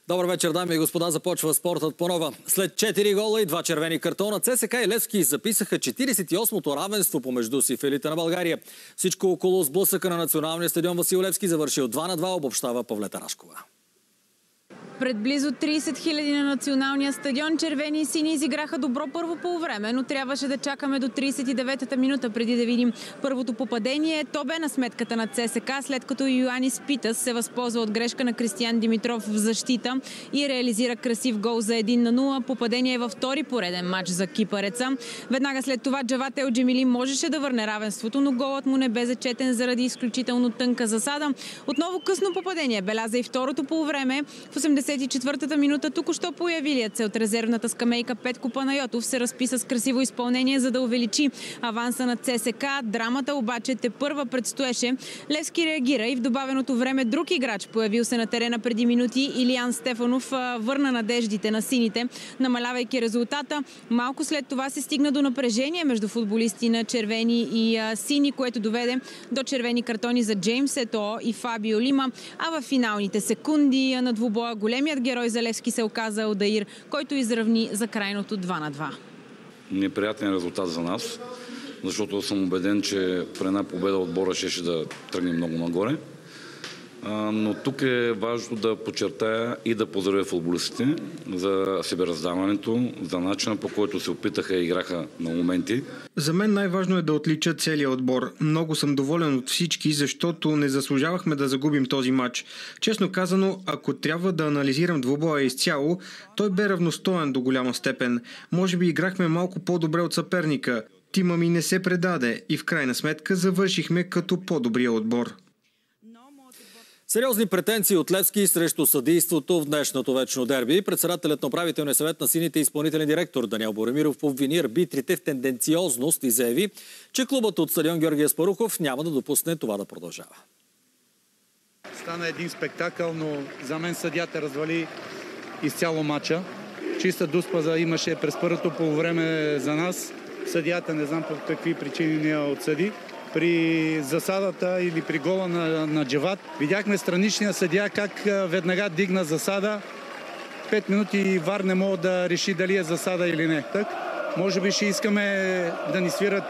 Добър вечер, дами и господа. Започва спортът по нова. След 4 гола и 2 червени картона, ЦСКА и Левски записаха 48-то равенство помежду си в елита на България. Всичко около сблъсъка на националния стадион Васил Левски завършил 2-2, обобщава Павлета Рашкова. Пред близо 30 000 на националния стадион червени и сини изиграха добро първо полувреме, но трябваше да чакаме до 39-та минута преди да видим първото попадение. То бе на сметката на ЦСКА, след като Йоанис Питас се възползва от грешка на Кристиян Димитров в защита и реализира красив гол за 1-0. Попадение във втори пореден матч за кипареца. Веднага след това Джават Елджемили можеше да върне равенството, но голът му не бе зачетен заради изключително тънка засада. Отново късно попадение беляза и второто полувреме. В 84-та минута току-що появилият се от резервната скамейка Петко Панайотов се разписа с красиво изпълнение, за да увеличи аванса на ЦСКА. Драмата обаче тепърва предстоеше. Левски реагира и в добавеното време друг играч, появил се на терена преди минути, Илиян Стефанов, върна надеждите на сините, намалявайки резултата. Малко след това се стигна до напрежение между футболисти на червени и сини, което доведе до червени картони за Джеймс Ето и Фабио Лима. А в финалните секунди на двубоя големият герой за Левски се оказа Алдаир, който изравни за крайното 2-2. Неприятен резултат за нас, защото съм убеден, че при една победа отбора ще да тръгне много нагоре. Но тук е важно да подчертая и да поздравя футболистите за себераздаването, за начина, по който се опитаха и играха на моменти. За мен най-важно е да отлича целия отбор. Много съм доволен от всички, защото не заслужавахме да загубим този матч. Честно казано, ако трябва да анализирам двубоя изцяло, той бе равностоен до голяма степен. Може би играхме малко по-добре от съперника. Тима ми не се предаде и в крайна сметка завършихме като по-добрия отбор. Сериозни претенции от Левски срещу съдийството в днешното вечно дерби. Председателят на управителния съвет на сините, изпълнителен директор Даниел Боремиров, обвини арбитрите в тенденциозност и заяви, че клубът от стадион Георги Аспарухов няма да допусне това да продължава. Стана един спектакъл, но за мен съдията развали изцяло матча. Чиста дуспаза имаше през първото полувреме за нас. Съдията не знам по какви причини не я отсъди. При засадата или при гола на Джават видяхме страничния съдия как веднага дигна засада. 5 минути ВАР не мога да реши дали е засада или не. Так, може би ще искаме да ни свират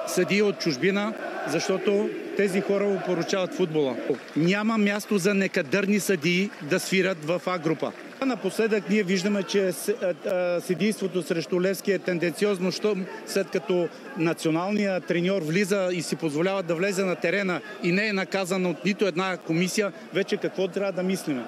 съдии от чужбина, защото тези хора опоручават футбола. Няма място за некадърни съдии да свират в А група. Напоследък ние виждаме, че съдийството срещу Левски е тенденциозно, след като националният треньор влиза и си позволява да влезе на терена и не е наказан от нито една комисия, вече какво трябва да мислиме?